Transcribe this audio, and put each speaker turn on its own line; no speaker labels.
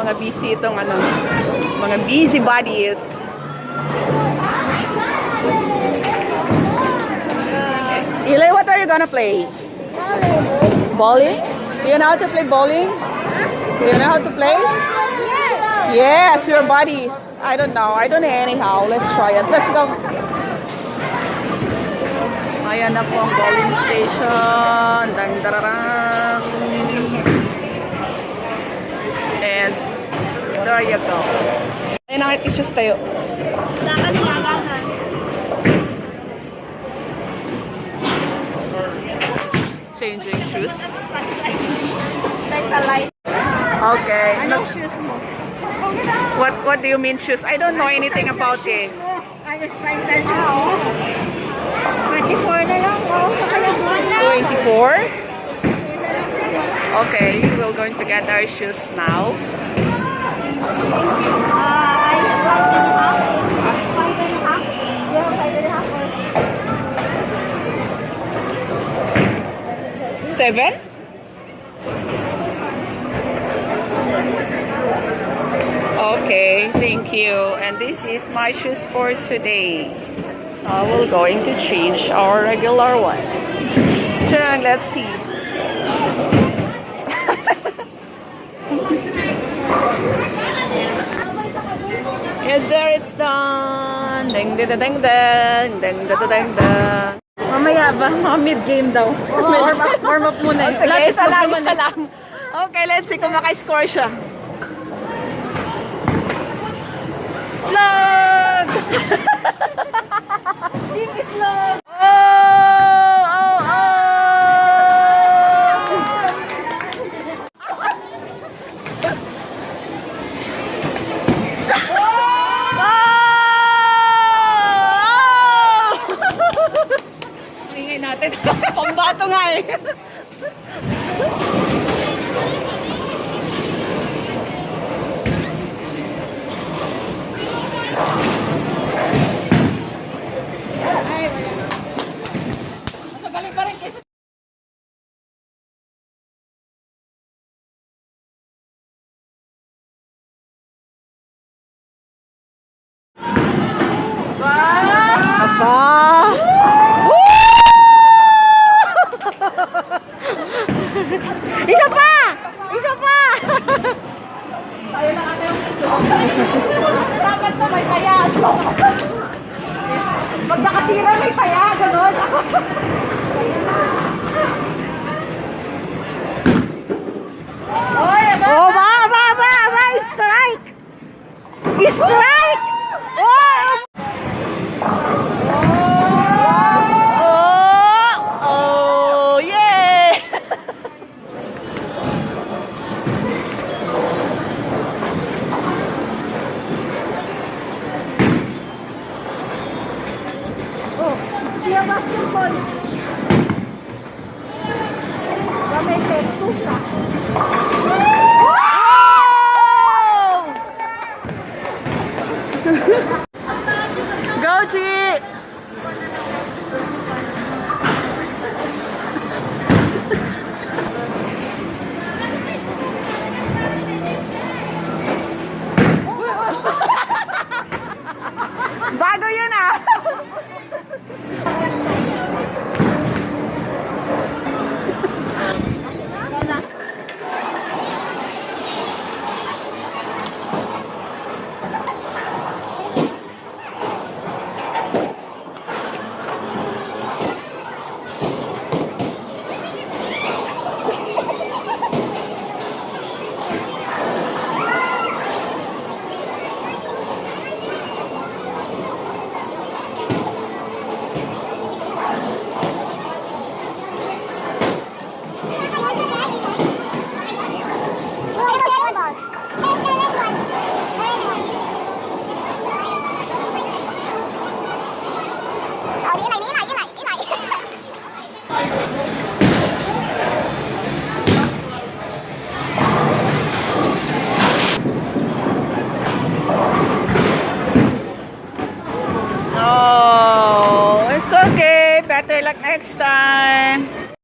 mga busy itong ano, mga busy bodies. Eli, what are you gonna play? Bowling? Do you know how to play bowling? Do you know how to play? Yes, your body. I don't know anyhow. Let's try it. Let's go. Ayan na po ang bowling station. Dang dararang. And there you go. Ayun ang tissues tayo. Changing shoes. Okay. What do you mean shoes? I don't know anything about this.
24 na lang.
24? Okay, we're going to get our shoes now. Seven? Okay, thank you. And this is my shoes for today. We're going to change our regular ones. Turn, let's see. And there it's done. Ding ding ding ding ding ding ding ding.
Mamaya ba? Mga mid-game daw. Warm up muna.
Sige, isa lang. Okay, let's see kung maka-score siya. Vlog!
Team Islog!
Ingay natin. Pambato nga eh. Galing pa rin kasi. Aba! Isa pa! Isa pa! Tayo lang ate yung dapat na may taya. Pag nakatira may taya, gano'n. Oh, ba! Strike! Strike! Oh! Oh, yeah!
Siya basketball. May tusa.
Go, Chi! Bago yun ah! Oh, it's okay. Better luck next time.